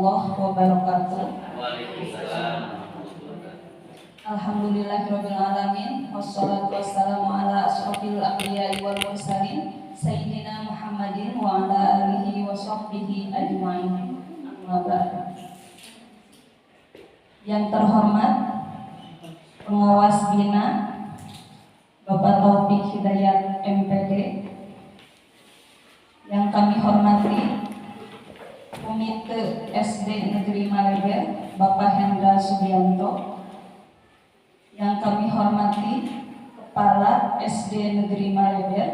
warahmatullahi wabarakatuh. Waalaikumsalam. Alhamdulillahirabbil alamin wassalatu wassalamu ala asyrofil anbiya'i wal mursalin sayyidina Muhammadin wa ala alihi wa sahbihi ajmain. Amma ba'du. Yang terhormat pengawas bina Bapak Taufik Hidayat MPD, yang kami hormati Komite SD Negeri Maleber Bapak Hendra Subianto, yang kami hormati Kepala SD Negeri Maleber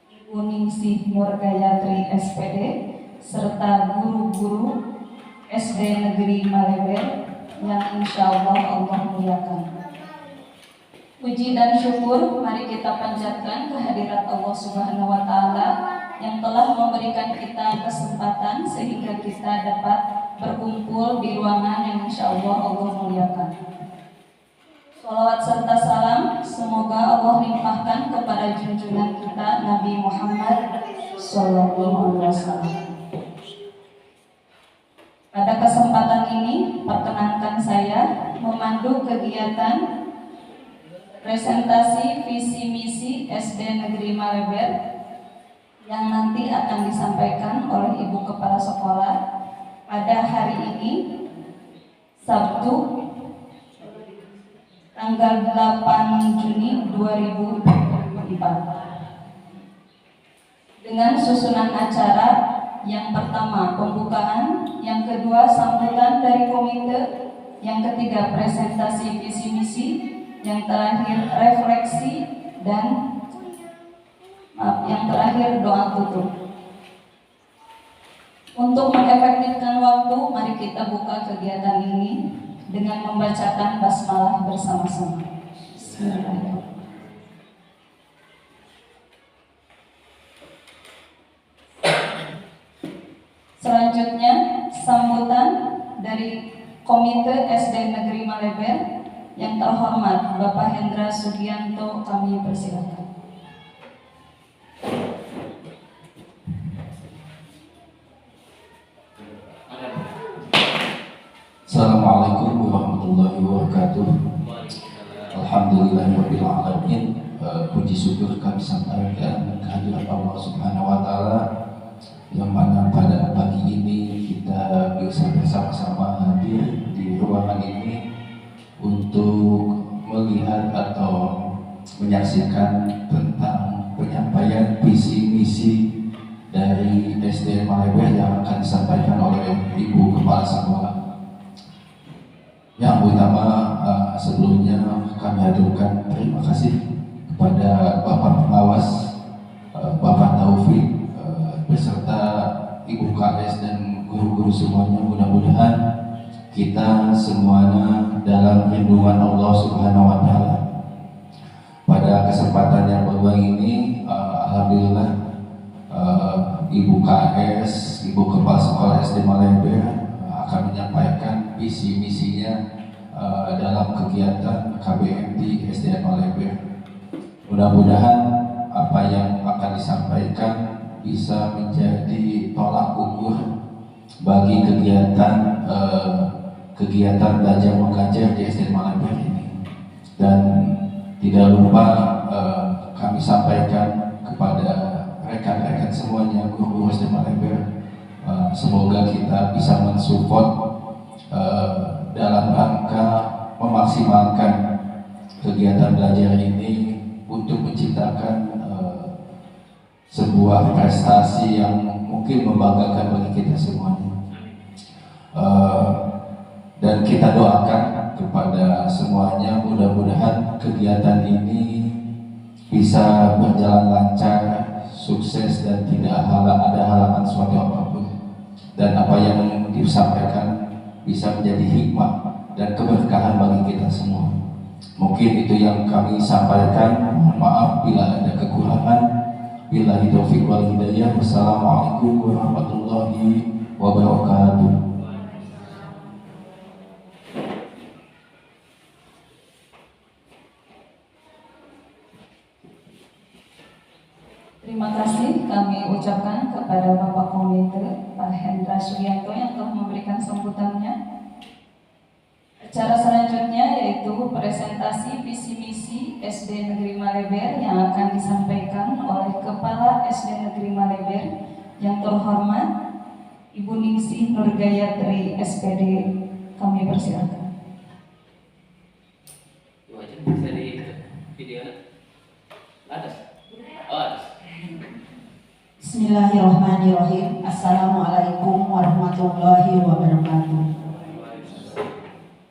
Ibu Ningsih Nurgayatri SPD, serta guru-guru SD Negeri Maleber yang insya Allah muliakan. Puji dan syukur mari kita panjatkan kehadirat Allah Subhanahu wa Ta'ala yang telah memberikan kita kesempatan sehingga kita dapat berkumpul di ruangan yang insya Allah muliakan. Salawat serta salam semoga Allah limpahkan kepada junjungan kita Nabi Muhammad SAW. Pada kesempatan ini perkenankan saya memandu kegiatan presentasi visi misi SD Negeri Maleber yang nanti akan disampaikan oleh Ibu Kepala Sekolah pada hari ini Sabtu tanggal 8 Juni 2024 dengan susunan acara yang pertama pembukaan, yang kedua sambutan dari komite, yang ketiga presentasi visi misi, yang terakhir refleksi, dan yang terakhir doa tutup. Untuk mengefektifkan waktu, mari kita buka kegiatan ini dengan membacakan basmalah bersama-sama. Bismillahirrahmanirrahim. Selanjutnya sambutan dari Komite SD Negeri Maleber yang terhormat Bapak Hendra Subianto, kami persilakan. Assalamualaikum warahmatullahi wabarakatuh. Alhamdulillahirabbil alamin. Puji syukur kami sampaikan kehadirat Allah Subhanahu wa Ta'ala yang mana pada pagi ini kita bisa bersama-sama hadir di ruangan ini untuk melihat atau menyaksikan tentang penyampaian visi misi dari SD Maleber yang akan disampaikan oleh Ibu Kepala Sekolah. Yang utama sebelumnya kami haturkan terima kasih kepada Bapak Pengawas, Bapak Taufik, beserta Ibu KS dan guru-guru semuanya. Mudah-mudahan kita semuanya dalam lindungan Allah Subhanahu wa Ta'ala. Pada kesempatan yang kedua ini, alhamdulillah Ibu KS, Ibu Kepala Sekolah SD Maleber akan menyampaikan visi misinya dalam kegiatan KBMT SD Maleber. Mudah-mudahan apa yang akan disampaikan bisa menjadi tolak ukur bagi kegiatan belajar mengajar di SD Maleber ini. Dan tidak lupa kami sampaikan kepada rekan-rekan semuanya guru SD Maleber, semoga kita bisa mensupport dalam rangka memaksimalkan kegiatan belajar ini untuk menciptakan sebuah prestasi yang mungkin membanggakan bagi kita semuanya. Dan kita doakan kepada semuanya, mudah-mudahan kegiatan ini bisa berjalan lancar, sukses, dan tidak ada halangan suatu apapun. Dan apa yang disampaikan bisa menjadi hikmah dan keberkahan bagi kita semua. Mungkin itu yang kami sampaikan. Mohon maaf bila ada kekurangan. Billahi taufiq wal hidayah. Wassalamualaikum warahmatullahi wabarakatuh. Terima kasih kami ucapkan kepada Bapak Komite Pak Hendra Subianto yang telah memberikan Acara selanjutnya yaitu presentasi visi misi SD Negeri Maleber yang akan disampaikan oleh Kepala SD Negeri Maleber yang terhormat Ibu Ningsih Nurgayatri SPD. Kami persilakan. Wajib bisa di video ada? Oh, ada. Bismillahirrahmanirrahim. Assalamualaikum warahmatullahi wabarakatuh.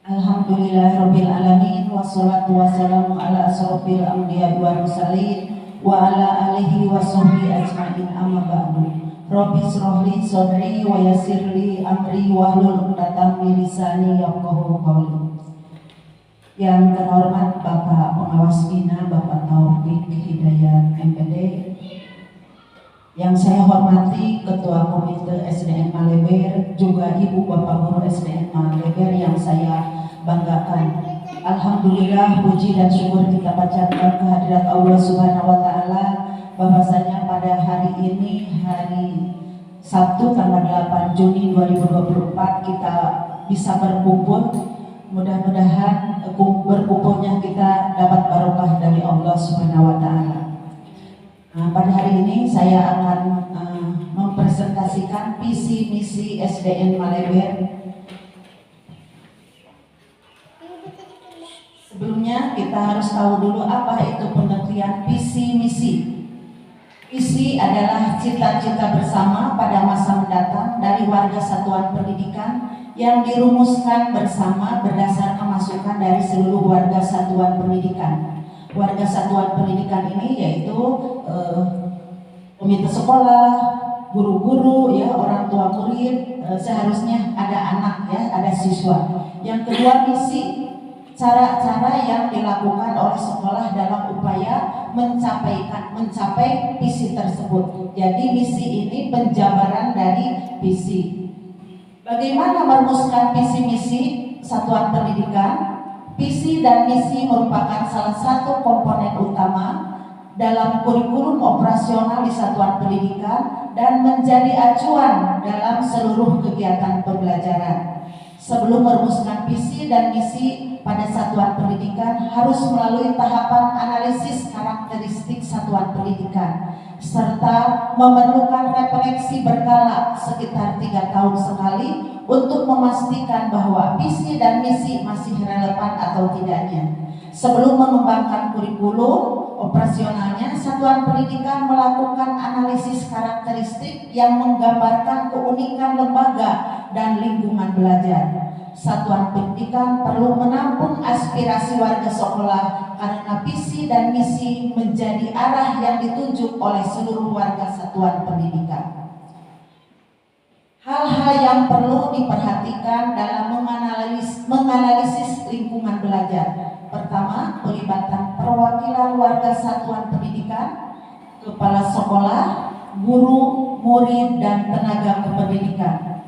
Alhamdulillahirabbil alamin wassalatu wassalamu ala asrofil anbiya'i wal mursalin wa ala alihi washabbihi ajmain amma ba'du. Rabbi shrahli sadri wa yassirli amri wahlul 'uqdatam min lisani yafqahu qawli. Yang terhormat Bapak Pengawas Bina, Bapak Taufik Hidayat MPD, yang saya hormati Ketua Komite SDN Maleber, juga Ibu Bapak Guru SDN Maleber yang saya banggakan. Alhamdulillah, puji dan syukur kita panjatkan kehadirat Allah Subhanahu wa taala bahwasanya pada hari ini, hari Sabtu tanggal 8 Juni 2024 kita bisa berkumpul. Mudah-mudahan berkumpulnya kita dapat barokah dari Allah Subhanahu wa taala. Pada hari ini saya akan mempresentasikan visi misi SDN Maleber. Sebelumnya kita harus tahu dulu apa itu pengertian visi misi. Visi adalah cita-cita bersama pada masa mendatang dari warga satuan pendidikan yang dirumuskan bersama berdasarkan masukan dari seluruh warga satuan pendidikan. Warga satuan pendidikan ini yaitu komite sekolah, guru-guru, ya, orang tua murid, seharusnya ada anak, ya, ada siswa. Yang kedua, misi, cara-cara yang dilakukan oleh sekolah dalam upaya mencapai visi tersebut. Jadi misi ini penjabaran dari visi. Bagaimana merumuskan visi misi satuan pendidikan? Visi dan misi merupakan salah satu komponen utama dalam kurikulum operasional di satuan pendidikan dan menjadi acuan dalam seluruh kegiatan pembelajaran. Sebelum merumuskan visi dan misi pada satuan pendidikan harus melalui tahapan analisis karakteristik satuan pendidikan serta memerlukan refleksi berkala sekitar 3 tahun sekali untuk memastikan bahwa visi dan misi masih relevan atau tidaknya. Sebelum mengembangkan kurikulum operasionalnya, satuan pendidikan melakukan analisis karakteristik yang menggambarkan keunikan lembaga dan lingkungan belajar. Satuan pendidikan perlu menampung aspirasi warga sekolah karena visi dan misi menjadi arah yang ditunjuk oleh seluruh warga satuan pendidikan. Hal-hal yang perlu diperhatikan dalam menganalisis lingkungan belajar. Pertama, pelibatan perwakilan warga satuan pendidikan, kepala sekolah, guru, murid, dan tenaga kependidikan.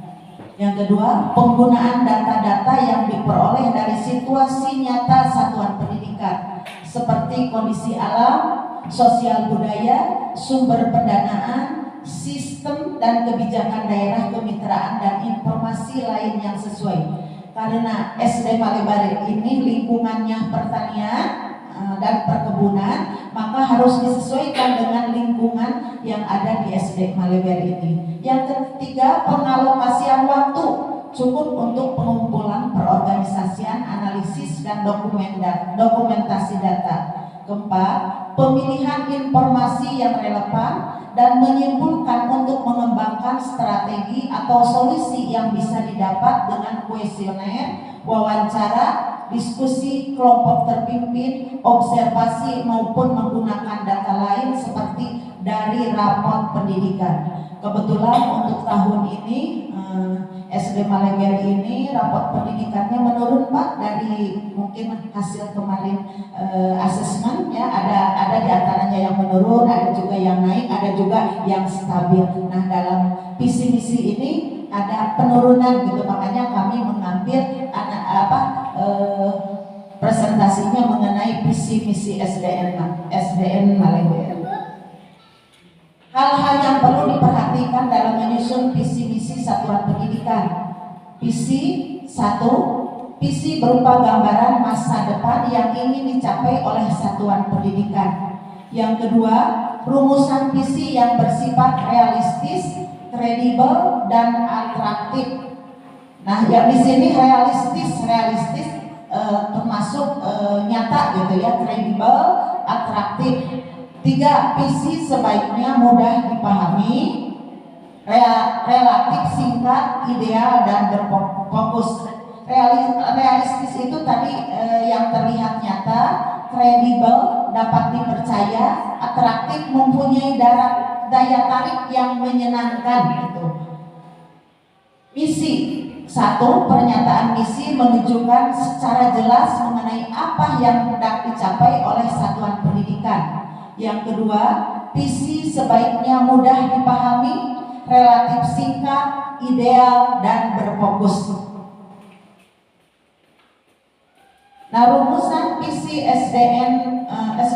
Yang kedua, penggunaan data-data yang diperoleh dari situasi nyata satuan pendidikan seperti kondisi alam, sosial budaya, sumber pendanaan, sistem dan kebijakan daerah, kemitraan, dan informasi lain yang sesuai. Karena SD Maleber ini lingkungannya pertanian dan perkebunan, maka harus disesuaikan dengan lingkungan yang ada di SD Maleber ini. Yang ketiga, pengalokasian waktu cukup untuk pengumpulan, perorganisasian, analisis, dan dokumentasi data. Keempat, pemilihan informasi yang relevan dan menyimpulkan untuk mengembangkan strategi atau solusi yang bisa didapat dengan kuesioner, wawancara, diskusi kelompok terpimpin, observasi maupun menggunakan data lain seperti dari raport pendidikan. Kebetulan untuk tahun ini SD Maleber ini raport pendidikannya menurun, Pak, dari mungkin hasil kemarin asesmen, ya, ada di antaranya yang menurun, ada juga yang naik, ada juga yang stabil. Nah, dalam visi misi ini ada penurunan gitu, makanya kami mengambil presentasinya mengenai visi misi SDN Maleber. Hal-hal yang perlu diperhatikan dalam menyusun visi misi satuan pendidikan. Visi 1, Visi berupa gambaran masa depan yang ingin dicapai oleh satuan pendidikan. Yang kedua, rumusan visi yang bersifat realistis, kredibel, dan atraktif. Nah, yang di sini realistis termasuk nyata gitu ya, kredibel, atraktif. 3, visi sebaiknya mudah dipahami, relatif singkat, ideal, dan berfokus. Realistis itu tadi yang terlihat nyata, kredibel, dapat dipercaya, atraktif, mempunyai daya tarik yang menyenangkan gitu. Misi 1, pernyataan misi menunjukkan secara jelas mengenai apa yang hendak dicapai oleh satuan pendidikan. Yang kedua, visi sebaiknya mudah dipahami, relatif singkat, ideal, dan berfokus. Nah, rumusan visi SD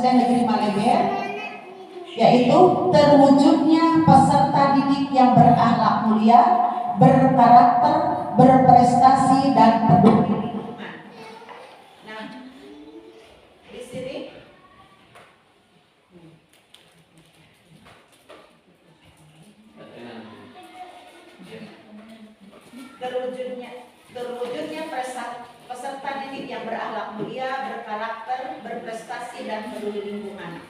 Negeri Maleber yaitu terwujudnya peserta didik yang berakhlak mulia, berkarakter, berprestasi, dan peduli. Nah, di sini terwujudnya peserta didik yang berakhlak mulia, berkarakter, berprestasi, dan peduli lingkungan.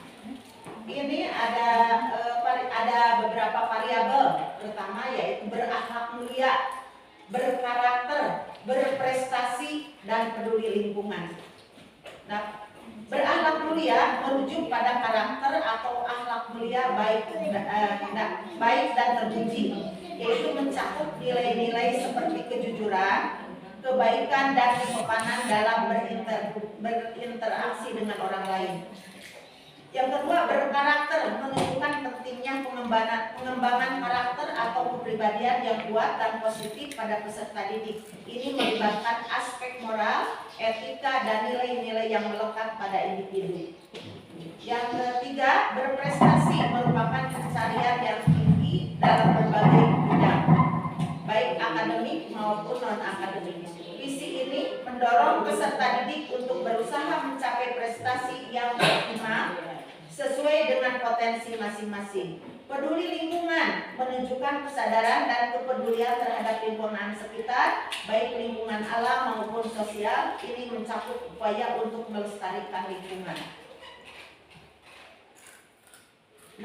Ini ada beberapa variabel, pertama yaitu berakhlak mulia, berkarakter, berprestasi, dan peduli lingkungan. Nah, berakhlak mulia merujuk pada karakter atau akhlak mulia baik dan terpuji, yaitu mencakup nilai-nilai seperti kejujuran, kebaikan, dan kesopanan dalam berinteraksi dengan orang lain. Yang kedua, berkarakter menunjukkan pentingnya pengembangan karakter atau kepribadian yang kuat dan positif pada peserta didik. Ini melibatkan aspek moral, etika, dan nilai-nilai yang melekat pada individu. Yang ketiga, berprestasi merupakan pencarian yang tinggi dalam berbagai bidang, baik akademik maupun non-akademik. Visi ini mendorong peserta didik untuk berusaha mencapai prestasi yang optimal sesuai dengan potensi masing-masing. Peduli lingkungan menunjukkan kesadaran dan kepedulian terhadap lingkungan sekitar, baik lingkungan alam maupun sosial. Ini mencakup upaya untuk melestarikan lingkungan.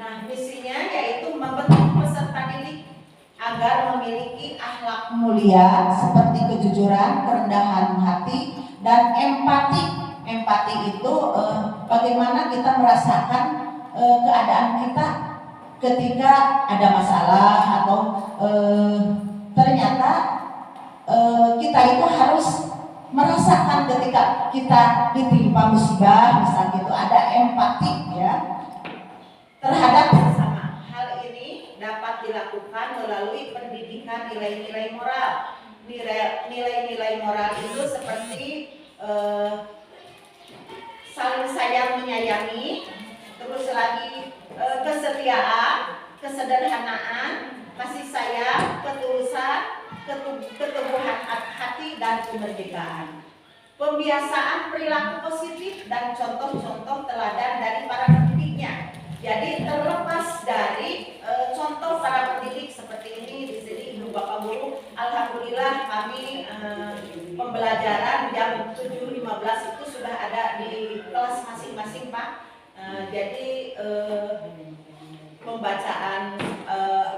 Nah, misinya yaitu membentuk peserta didik agar memiliki akhlak mulia seperti kejujuran, kerendahan hati, dan empati. Empati itu bagaimana kita merasakan keadaan kita ketika ada masalah atau ternyata kita itu harus merasakan ketika kita ditimpa musibah, misalnya itu ada empati ya terhadap sesama. Hal ini dapat dilakukan melalui pendidikan nilai-nilai moral. Nilai-nilai moral itu seperti saling sayang menyayangi, terus lagi kesetiaan, kesederhanaan, kasih sayang, ketulusan, keteguhan hati, dan kemerdekaan. Pembiasaan perilaku positif dan contoh-contoh teladan dari para pendidiknya. Jadi terlepas dari contoh para pendidik seperti ini di sini Ibu Bapak Guru, alhamdulillah kami pembelajaran jam 7.15 itu sudah ada di kelas masing-masing Pak. Jadi pembacaan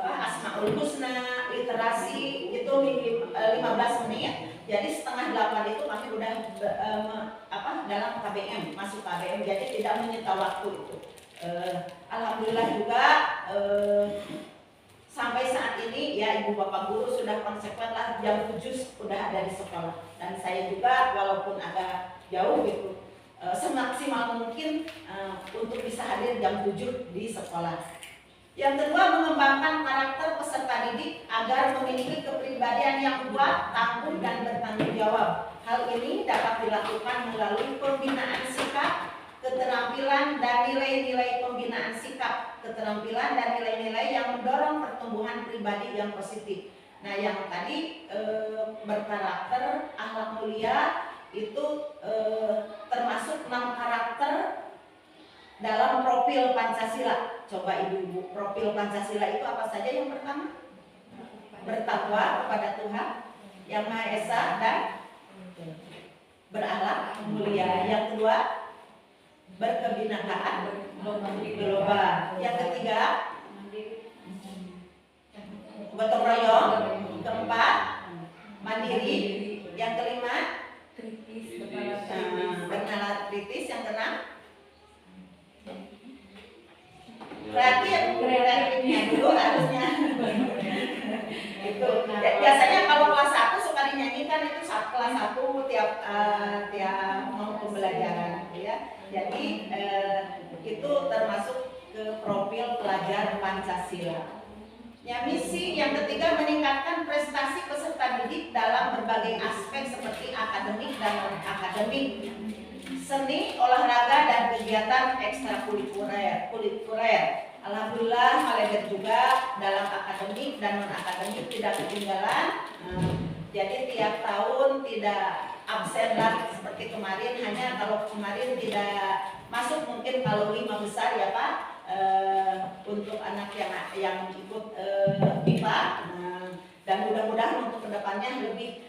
Asmaul Husna, literasi itu 15 menit. Jadi setengah 8 itu kami udah dalam KBM, masuk KBM. Jadi tidak menyita waktu itu. Alhamdulillah juga sampai saat ini ya Ibu Bapak Guru sudah konsekuen lah, jam 7 sudah ada di sekolah. Dan saya juga walaupun agak jauh gitu semaksimal mungkin untuk bisa hadir jam 7 di sekolah. Yang kedua, mengembangkan karakter peserta didik agar memiliki kepribadian yang kuat, tangguh, dan bertanggung jawab. Hal ini dapat dilakukan melalui pembinaan sikap, keterampilan, dan nilai-nilai pembinaan sikap, keterampilan, dan nilai-nilai yang mendorong pertumbuhan pribadi yang positif. Nah, yang tadi berkarakter, akhlak mulia itu termasuk 6 karakter dalam profil Pancasila. Coba ibu-ibu, profil Pancasila itu apa saja? Yang pertama, bertakwa kepada Tuhan Yang Maha Esa dan berakhlak mulia. Yang kedua, berkebinekaan global. Yang ketiga, gotong royong. Keempat, mandiri. Yang kelima, bernalar kritis. Yang keenam, kreatifnya dulu harusnya. Itu biasanya kalau kelas 1 suka dinyanyikan, itu kelas 1 tiap mau pembelajaran ya. Jadi itu termasuk ke profil pelajar Pancasila. Ya, misi yang ketiga, meningkatkan prestasi peserta didik dalam berbagai aspek seperti akademik dan non-akademik, seni, olahraga, dan kegiatan ekstrakurikuler. Alhamdulillah Maleber juga dalam akademik dan non-akademik tidak ketinggalan. Jadi tiap tahun tidak absen lah seperti kemarin. Hanya kalau kemarin tidak masuk, mungkin kalau 5 besar ya Pak, untuk anak yang ikut IPA. Dan mudah-mudahan untuk kedepannya lebih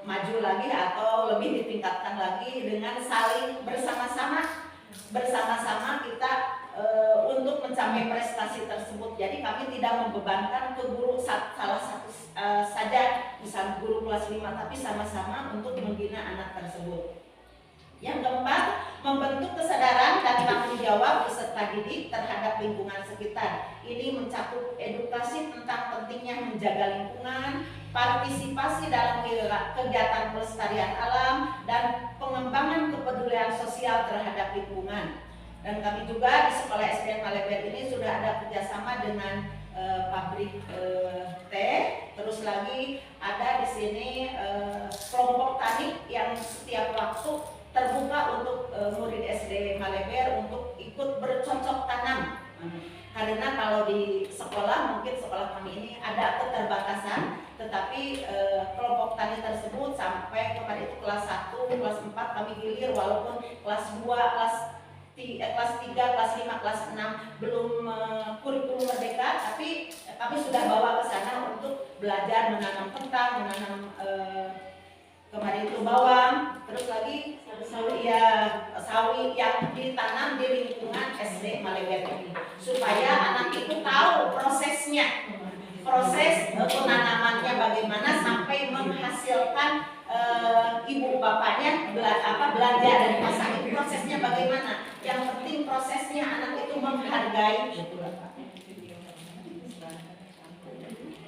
maju lagi atau lebih ditingkatkan lagi dengan saling bersama-sama kita untuk mencapai prestasi tersebut. Jadi kami tidak membebankan ke guru salah satu saja, misalnya guru kelas 5, tapi sama-sama untuk membina anak tersebut. Yang keempat, membentuk kesadaran dan tanggung jawab peserta didik terhadap lingkungan sekitar. Ini mencakup edukasi tentang pentingnya menjaga lingkungan, partisipasi dalam kegiatan pelestarian alam, dan pengembangan kepedulian sosial terhadap lingkungan. Dan kami juga di Sekolah SDN Maleber ini sudah ada kerjasama dengan pabrik teh. Terus lagi ada di sini kelompok tani yang setiap waktu terbuka untuk murid SD Maleber untuk ikut bercocok tanam. Karena kalau di sekolah, mungkin sekolah kami ini ada keterbatasan, tetapi kelompok tani tersebut sampai kemarin itu kelas 1, kelas 4 kami gilir, walaupun kelas 2, kelas 3, kelas 5, kelas 6 belum kurikulum merdeka, tapi kami sudah bawa ke sana untuk belajar menanam kentang, menanam kemarin itu bawang, terus lagi sawi yang ditanam di lingkungan SD Maleber ini, supaya anak itu tahu prosesnya, proses penanamannya bagaimana sampai menghasilkan ibu bapaknya belanja dari pasar itu prosesnya bagaimana. Yang penting prosesnya anak itu menghargai.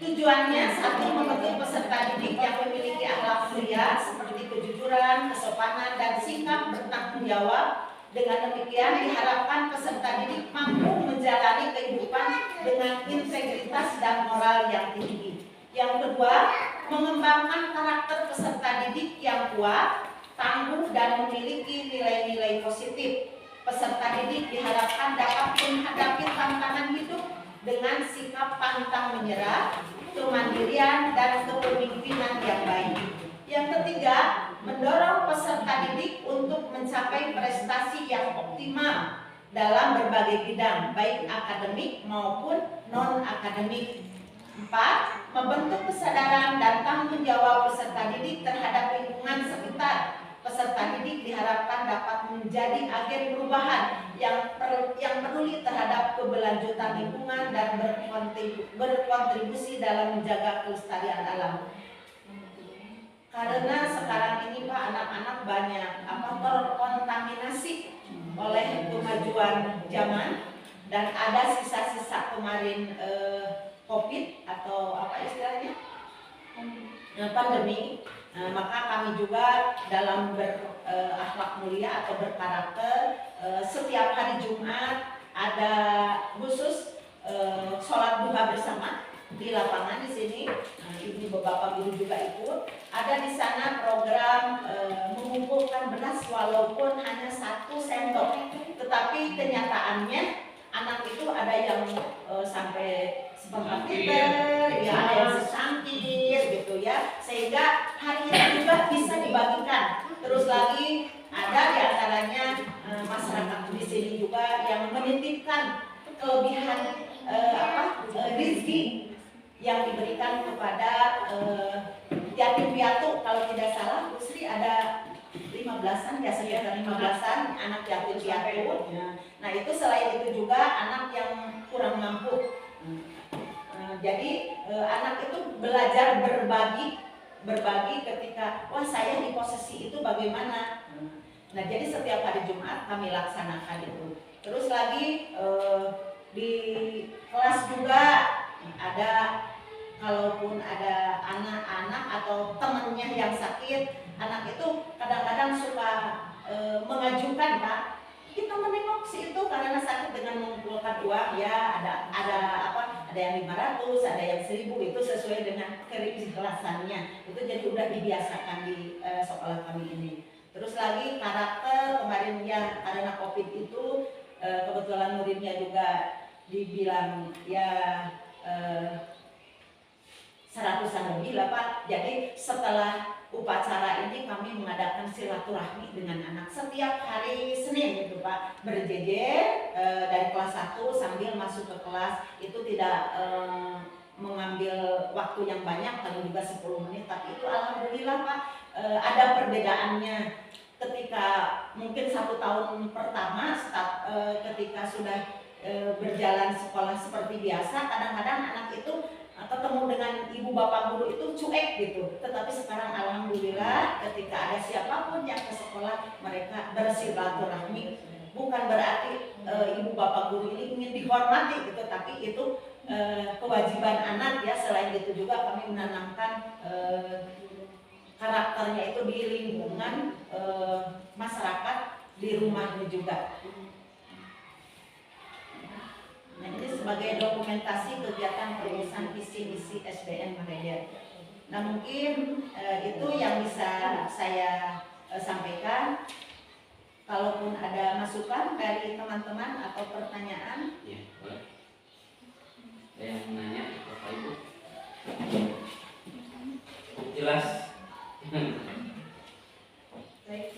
Tujuannya, satu, membentuk peserta didik yang memiliki akhlak mulia seperti kejujuran, kesopanan, dan sikap bertanggung jawab. Dengan demikian diharapkan peserta didik mampu menjalani kehidupan dengan integritas dan moral yang tinggi. Yang kedua, mengembangkan karakter peserta didik yang kuat, tangguh, dan memiliki nilai-nilai positif. Peserta didik diharapkan dapat menghadapi tantangan hidup dengan sikap pantang menyerah, kemandirian, dan kepemimpinan yang baik. Yang ketiga, mendorong peserta didik untuk mencapai prestasi yang optimal dalam berbagai bidang, baik akademik maupun non-akademik. 4. Membentuk kesadaran dan tanggung jawab peserta didik terhadap lingkungan sekitar. Peserta didik diharapkan dapat menjadi agen perubahan yang peduli terhadap keberlanjutan lingkungan dan berkontribusi dalam menjaga kelestarian alam. Karena sekarang ini Pak, anak-anak banyak terkontaminasi oleh kemajuan zaman, dan ada sisa-sisa kemarin COVID atau apa istilahnya, pandemi. Maka kami juga dalam berakhlak mulia atau berkarakter, setiap hari Jumat ada khusus sholat duha bersama di lapangan di sini. Ibu bapak guru juga ikut. Ada di sana program mengumpulkan beras walaupun hanya 1 sendok, tetapi kenyataannya anak itu ada yang sampai seperti ya ada yang sesangkit gitu ya, sehingga harinya juga bisa dibagikan. Terus lagi ada di antaranya masyarakat di sini juga yang menitipkan kelebihan rezeki yang diberikan kepada yatim piatu. Kalau tidak salah Bu Sri ada 15-an ya, sekitar 15-an anak yatim piatu. Nah itu selain itu juga anak yang kurang mampu. Jadi anak itu belajar berbagi ketika wah saya di posisi itu bagaimana. Nah jadi setiap hari Jumat kami laksanakan itu. Terus lagi di kelas juga ada, kalaupun ada anak-anak atau temannya yang sakit, anak itu kadang-kadang suka mengajukan, Pak, kita menengok si itu karena sakit dengan mengumpulkan uang ya, ada yang 500, ada yang 1000, itu sesuai dengan keikhlasannya. Itu jadi udah dibiasakan di sekolah kami ini. Terus lagi karakter kemarin ya, karena Covid itu kebetulan muridnya juga dibilang ya 100-an lebih lah Pak. Jadi setelah upacara ini kami mengadakan silaturahmi dengan anak setiap hari Senin gitu Pak, berjejer dari kelas 1 sambil masuk ke kelas. Itu tidak mengambil waktu yang banyak, paling juga 10 menit, tapi itu alhamdulillah Pak ada perbedaannya. Ketika mungkin 1 tahun pertama ketika sudah berjalan sekolah seperti biasa, kadang-kadang anak itu ketemu dengan ibu bapak guru itu cuek gitu. Tetapi sekarang alhamdulillah ketika ada siapapun yang ke sekolah, mereka bersilaturahmi. Bukan berarti ibu bapak guru ini ingin dihormati gitu, tapi itu kewajiban anak ya. Selain itu juga kami menanamkan karakternya itu di lingkungan masyarakat, di rumahnya juga. Nah, ini sebagai dokumentasi kegiatan perusahaan visi misi SDN Malaysia. Nah mungkin itu yang bisa saya sampaikan. Kalaupun ada masukan dari teman-teman atau pertanyaan, Ya, boleh. Ada yang nanya Bapak Ibu? Jelas. Baik,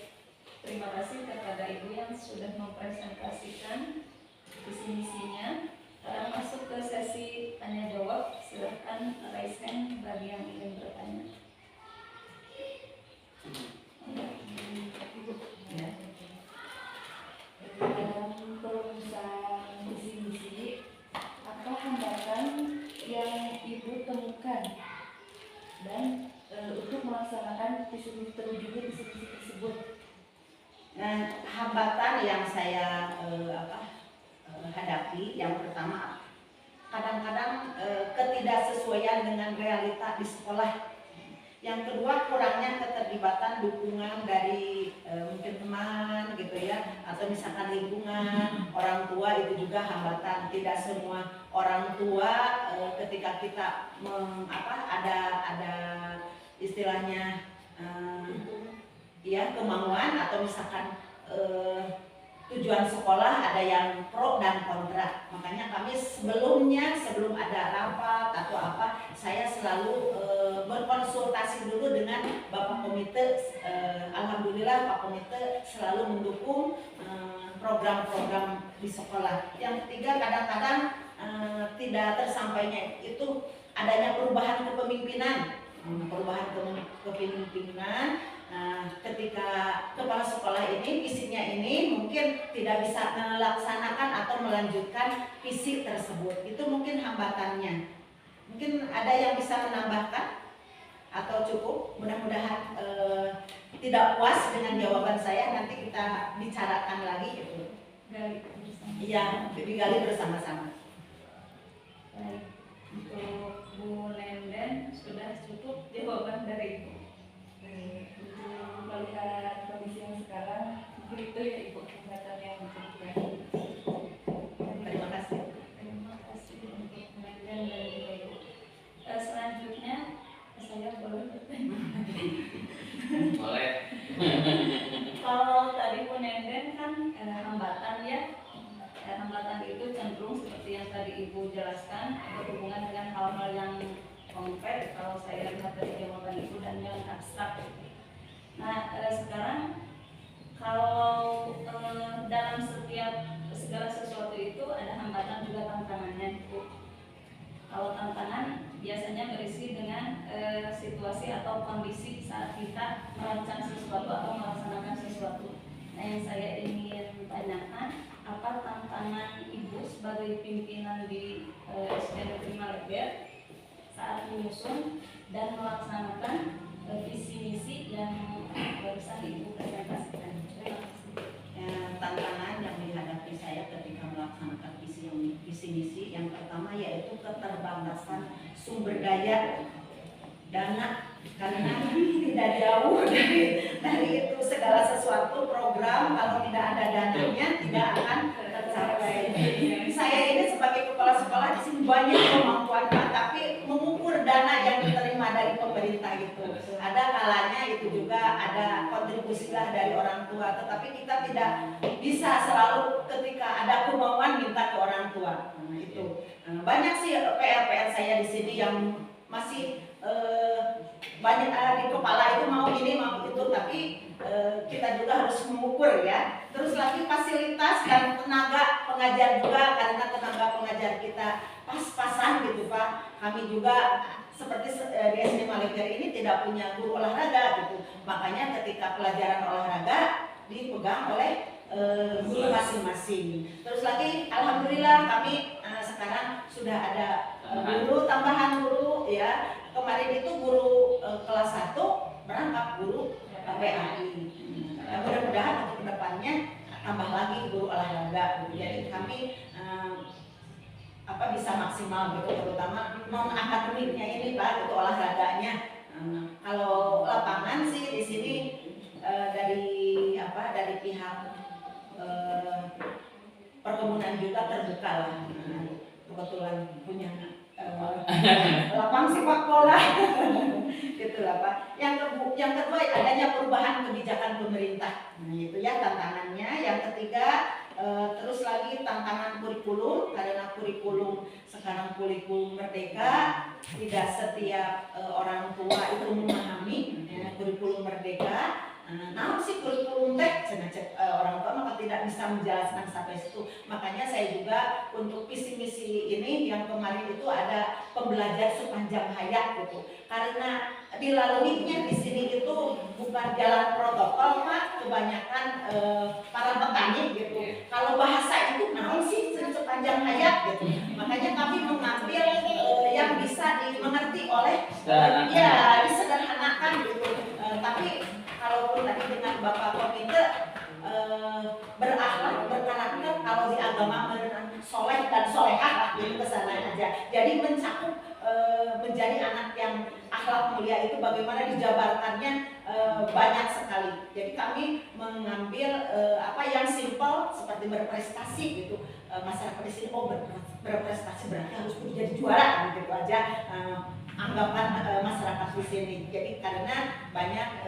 terima kasih kepada Ibu yang sudah mempresentasikan visi misinya. Sekarang masuk ke sesi tanya jawab. Silakan raise hand bagi yang ingin bertanya. Ya. Dalam perusahaan visi misi, apa hambatan yang Ibu temukan dan untuk melaksanakan visi misi terwujudnya visi misi tersebut? nah, hambatan yang saya hadapi, yang pertama kadang-kadang ketidaksesuaian dengan realita di sekolah. Yang kedua, kurangnya keterlibatan dukungan dari mungkin teman gitu ya, atau misalkan lingkungan, orang tua itu juga hambatan. Tidak semua orang tua ketika kita ada istilahnya ya kemauan atau misalkan tujuan sekolah, ada yang pro dan kontra. Makanya kami sebelum ada rapat atau apa, saya selalu berkonsultasi dulu dengan Bapak Komite. Alhamdulillah Pak Komite selalu mendukung program-program di sekolah. Yang ketiga, kadang-kadang tidak tersampainya itu adanya perubahan kepemimpinan. Ketika kepala sekolah ini visinya ini mungkin tidak bisa melaksanakan atau melanjutkan visi tersebut, itu mungkin hambatannya. Mungkin ada yang bisa menambahkan atau cukup? Mudah-mudahan tidak puas dengan jawaban saya, nanti kita bicarakan lagi gitu. Gali bersama. Iya, digali bersama-sama. Baik, untuk Bu Nenden sudah cukup jawaban dari Ibu. Untuk melihat kondisi yang sekarang, mungkin itu ya Ibu hambatan yang ditemukan. Terima kasih. Terima kasih untuk Bu Nenden dan Ibu. Selanjutnya saya boleh bertanya. Boleh. Kalau tadi Bu Nenden kan hambatan ya, hambatan itu cenderung seperti yang tadi Ibu jelaskan berhubungan dengan hal-hal yang konkret kalau saya lihat dari jawaban Ibu dan yang abstrak. Nah, sekarang kalau dalam setiap segala sesuatu itu ada hambatan juga tantangannya, Ibu. Kalau tantangan biasanya berisi dengan situasi atau kondisi saat kita merancang sesuatu atau melaksanakan sesuatu. Nah, yang saya ingin tanyakan, apa tantangan Ibu sebagai pimpinan di SD Negeri Maleber saat menyusun dan melaksanakan visi misi yang barusan Ibu presentasikan? Terima kasih. Ya, tantangan yang dihadapi saya ketika melaksanakan visi misi yang pertama yaitu keterbatasan sumber daya dana, karena tidak jauh dari itu segala sesuatu program kalau tidak ada dananya tidak akan tercapai. Saya ini sebagai kepala sekolah di sini banyak kemampuan Pak, tapi mengukur dana yang diterima dari pemerintah itu ada kalanya itu juga ada kontribusi lah dari orang tua, tetapi kita tidak bisa selalu ketika ada kemauan minta ke orang tua. Nah, itu banyak sih PR saya di sini yang masih banyak di kepala itu mau ini mau itu, tapi kita juga harus mengukur ya. Terus lagi fasilitas dan tenaga pengajar juga, karena tenaga pengajar kita pas-pasan gitu Pak. Kami juga seperti di SD Maleber ini tidak punya guru olahraga gitu, makanya ketika pelajaran olahraga dipegang oleh guru masing-masing. Terus lagi alhamdulillah kami sekarang sudah ada guru tambahan guru ya. Kemarin itu guru kelas 1 berangkat guru PAI. Mudah-mudahan untuk kedepannya tambah lagi guru olahraga gitu. Jadi kami bisa maksimal gitu, terutama non akademiknya ini Pak, itu olahraganya. Kalau lapangan sih di sini dari pihak perkebunan juga terbuka lah. Kebetulan punya lapang sepak bola gitulah Pak. Yang kedua adanya perubahan kebijakan pemerintah. Nah, itu ya tantangannya. Yang ketiga terus lagi tantangan kurikulum, karena kurikulum sekarang kurikulum merdeka, tidak setiap orang tua itu memahami kurikulum merdeka. Nah, sih kurikulum teh orang tua maka tidak bisa menjelaskan sampai situ. Makanya saya juga untuk visi misi ini yang kemarin itu ada pembelajar sepanjang hayat gitu. Karena dilaluinya di sini itu bukan jalan protokol Pak, kebanyakan para petani gitu. Kalau bahasa itu naon sih sepanjang hayat gitu. Makanya kami mengambil yang bisa dimengerti oleh disederhanakan gitu. Tapi kalaupun tadi dengan Bapak Komite berakhlak, berkarakter, kalau di agama soleh dan solehah lah gitu kesana aja. Jadi mencakup menjadi anak yang akhlak mulia itu bagaimana dijabarkannya banyak sekali. Jadi kami mengambil yang simpel seperti berprestasi gitu. Masyarakat di sini berprestasi berarti harus menjadi juara gitu aja. Anggapan masyarakat di sini. Jadi karena banyak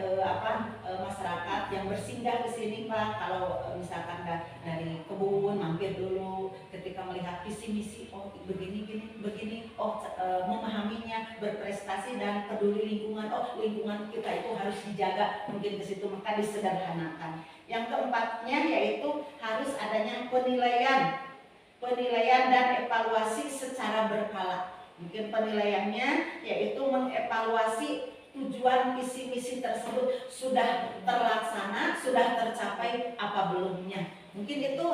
masyarakat yang bersinggah di sini Pak. Kalau misalkan dari kebun mampir dulu, ketika melihat visi misi, oh begini, memahaminya, berprestasi dan peduli lingkungan. Oh lingkungan kita itu harus dijaga, mungkin ke situ maka disederhanakan. Yang keempatnya yaitu harus adanya penilaian dan evaluasi secara berkala. Mungkin penilaiannya yaitu mengevaluasi tujuan visi misi tersebut sudah terlaksana, sudah tercapai apa belumnya. Mungkin itu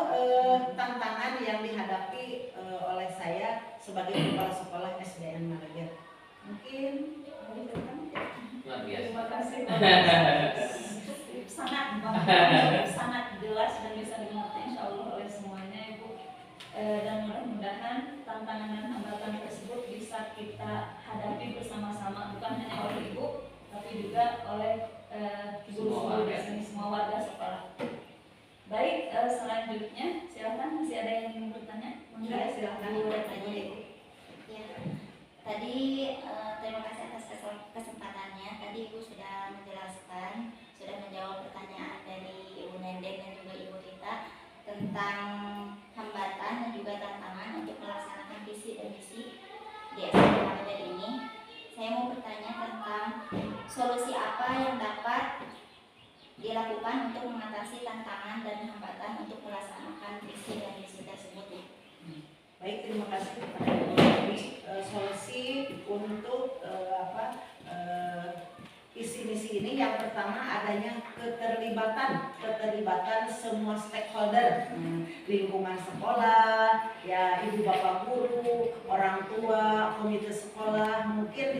tantangan yang dihadapi oleh saya sebagai kepala sekolah SDN Maleber. Mungkin luar biasa. Terima kasih. sangat jelas dan bisa dimengerti insya Allah oleh semuanya Ibu. Dan mudah-mudahan tantangan dan hambatan tersebut bisa kita hadapi bersama-sama, bukan hanya oleh Ibu tapi juga oleh guru-guru di sini, semua warga sekolah. Baik, selanjutnya silakan, masih ada yang ingin bertanya? Ya, Silakan. Ya. Tadi terima kasih atas kesempatannya. Tadi Ibu sudah menjelaskan, sudah menjawab pertanyaan dari Ibu Nenden dan juga Ibu Rita tentang hambatan dan juga tantangan untuk melaksanakan saya mau bertanya tentang solusi apa yang dapat dilakukan untuk mengatasi tantangan dan hambatan untuk melaksanakan visi dan misi tersebut. Baik, terima kasih kepada Ibu. Solusi untuk visi misi ini yang pertama adanya keterlibatan semua stakeholder, lingkungan sekolah, ya ibu bapak guru, orang tua, komite sekolah, mungkin